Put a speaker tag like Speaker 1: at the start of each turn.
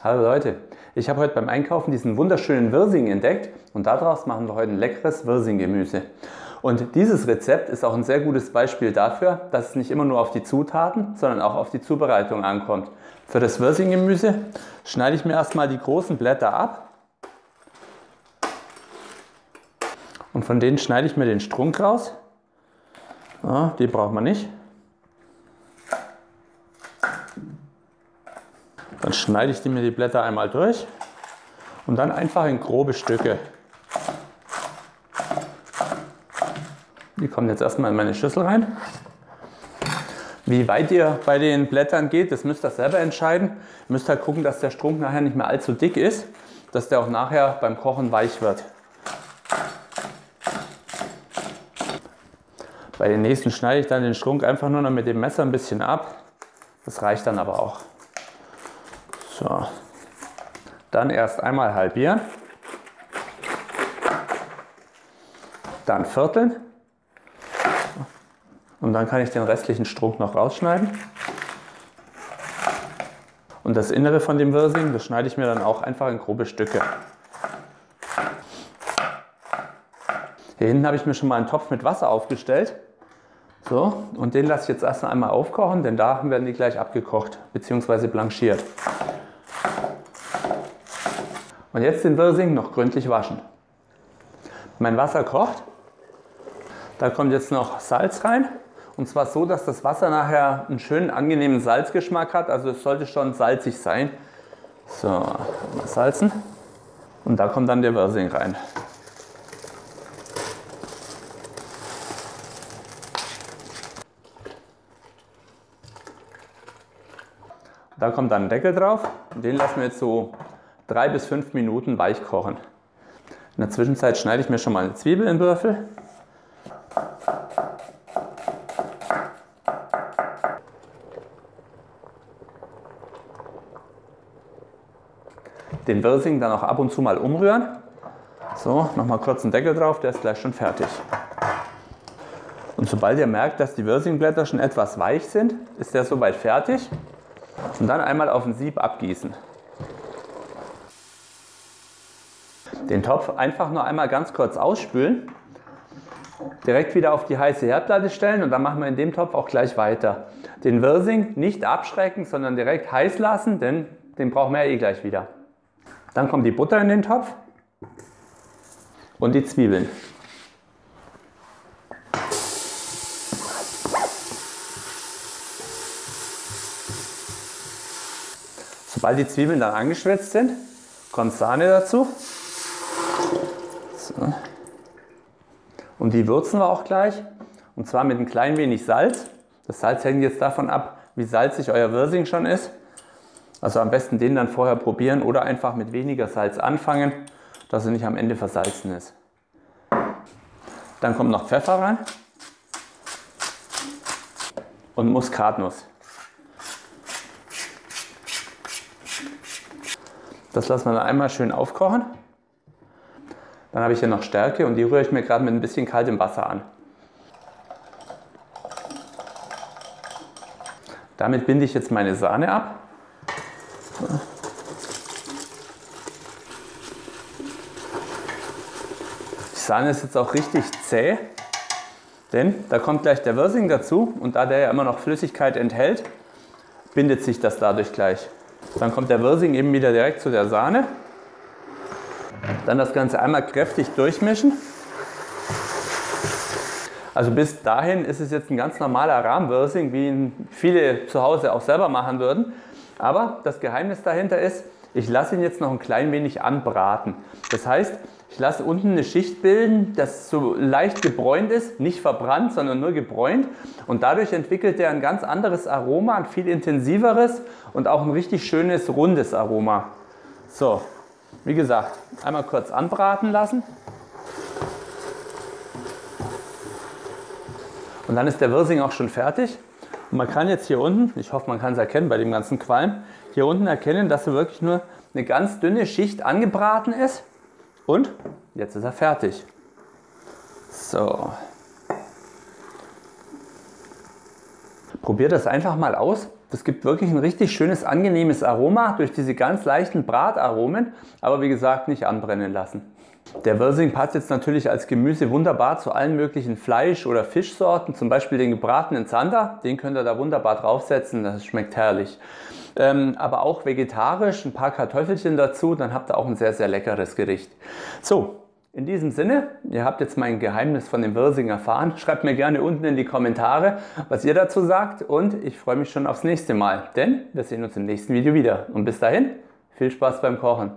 Speaker 1: Hallo Leute, ich habe heute beim Einkaufen diesen wunderschönen Wirsing entdeckt und daraus machen wir heute ein leckeres Wirsinggemüse. Und dieses Rezept ist auch ein sehr gutes Beispiel dafür, dass es nicht immer nur auf die Zutaten, sondern auch auf die Zubereitung ankommt. Für das Wirsinggemüse schneide ich mir erstmal die großen Blätter ab und von denen schneide ich mir den Strunk raus. Ja, die braucht man nicht. Dann schneide ich mir die Blätter einmal durch und dann einfach in grobe Stücke. Die kommen jetzt erstmal in meine Schüssel rein. Wie weit ihr bei den Blättern geht, das müsst ihr selber entscheiden. Ihr müsst halt gucken, dass der Strunk nachher nicht mehr allzu dick ist, dass der auch nachher beim Kochen weich wird. Bei den nächsten schneide ich dann den Strunk einfach nur noch mit dem Messer ein bisschen ab. Das reicht dann aber auch. So. Dann erst einmal halbieren, dann vierteln und dann kann ich den restlichen Strunk noch rausschneiden. Und das Innere von dem Wirsing, das schneide ich mir dann auch einfach in grobe Stücke. Hier hinten habe ich mir schon mal einen Topf mit Wasser aufgestellt. So, und den lasse ich jetzt erst einmal aufkochen, denn da werden die gleich abgekocht bzw. blanchiert. Und jetzt den Wirsing noch gründlich waschen. Mein Wasser kocht. Da kommt jetzt noch Salz rein. Und zwar so, dass das Wasser nachher einen schönen angenehmen Salzgeschmack hat. Also es sollte schon salzig sein. So, mal salzen. Und da kommt dann der Wirsing rein. Da kommt dann ein Deckel drauf. Und den lassen wir jetzt so 3 bis 5 Minuten weich kochen. In der Zwischenzeit schneide ich mir schon mal eine Zwiebel in Würfel. Den Wirsing dann auch ab und zu mal umrühren. So, nochmal kurz einen Deckel drauf, der ist gleich schon fertig. Und sobald ihr merkt, dass die Wirsingblätter schon etwas weich sind, ist der soweit fertig. Und dann einmal auf ein Sieb abgießen. Den Topf einfach nur einmal ganz kurz ausspülen, direkt wieder auf die heiße Herdplatte stellen und dann machen wir in dem Topf auch gleich weiter. Den Wirsing nicht abschrecken, sondern direkt heiß lassen, denn den brauchen wir ja eh gleich wieder. Dann kommt die Butter in den Topf und die Zwiebeln. Sobald die Zwiebeln dann angeschwitzt sind, kommt Sahne dazu. So. Und die würzen wir auch gleich. Und zwar mit ein klein wenig Salz. Das Salz hängt jetzt davon ab, wie salzig euer Wirsing schon ist. Also am besten den dann vorher probieren oder einfach mit weniger Salz anfangen, dass er nicht am Ende versalzen ist. Dann kommt noch Pfeffer rein und Muskatnuss. Das lassen wir dann einmal schön aufkochen. Dann habe ich hier noch Stärke und die rühre ich mir gerade mit ein bisschen kaltem Wasser an. Damit binde ich jetzt meine Sahne ab. Die Sahne ist jetzt auch richtig zäh, denn da kommt gleich der Wirsing dazu und da der ja immer noch Flüssigkeit enthält, bindet sich das dadurch gleich. Dann kommt der Wirsing eben wieder direkt zu der Sahne. Dann das Ganze einmal kräftig durchmischen. Also bis dahin ist es jetzt ein ganz normaler Rahmwirsing, wie ihn viele zu Hause auch selber machen würden. Aber das Geheimnis dahinter ist, ich lasse ihn jetzt noch ein klein wenig anbraten. Das heißt, ich lasse unten eine Schicht bilden, das so leicht gebräunt ist, nicht verbrannt, sondern nur gebräunt. Und dadurch entwickelt er ein ganz anderes Aroma, ein viel intensiveres und auch ein richtig schönes, rundes Aroma. So, wie gesagt, einmal kurz anbraten lassen. Und dann ist der Wirsing auch schon fertig. Und man kann jetzt hier unten, ich hoffe man kann es erkennen bei dem ganzen Qualm, hier unten erkennen, dass er wirklich nur eine ganz dünne Schicht angebraten ist. Und jetzt ist er fertig. So. Probiert das einfach mal aus. Das gibt wirklich ein richtig schönes, angenehmes Aroma durch diese ganz leichten Brataromen, aber wie gesagt, nicht anbrennen lassen. Der Wirsing passt jetzt natürlich als Gemüse wunderbar zu allen möglichen Fleisch- oder Fischsorten, zum Beispiel den gebratenen Zander, den könnt ihr da wunderbar draufsetzen, das schmeckt herrlich. Aber auch vegetarisch, ein paar Kartoffelchen dazu, dann habt ihr auch ein sehr, sehr leckeres Gericht. So, in diesem Sinne, ihr habt jetzt mein Geheimnis von dem Wirsing erfahren. Schreibt mir gerne unten in die Kommentare, was ihr dazu sagt, und ich freue mich schon aufs nächste Mal, denn wir sehen uns im nächsten Video wieder. Und bis dahin, viel Spaß beim Kochen.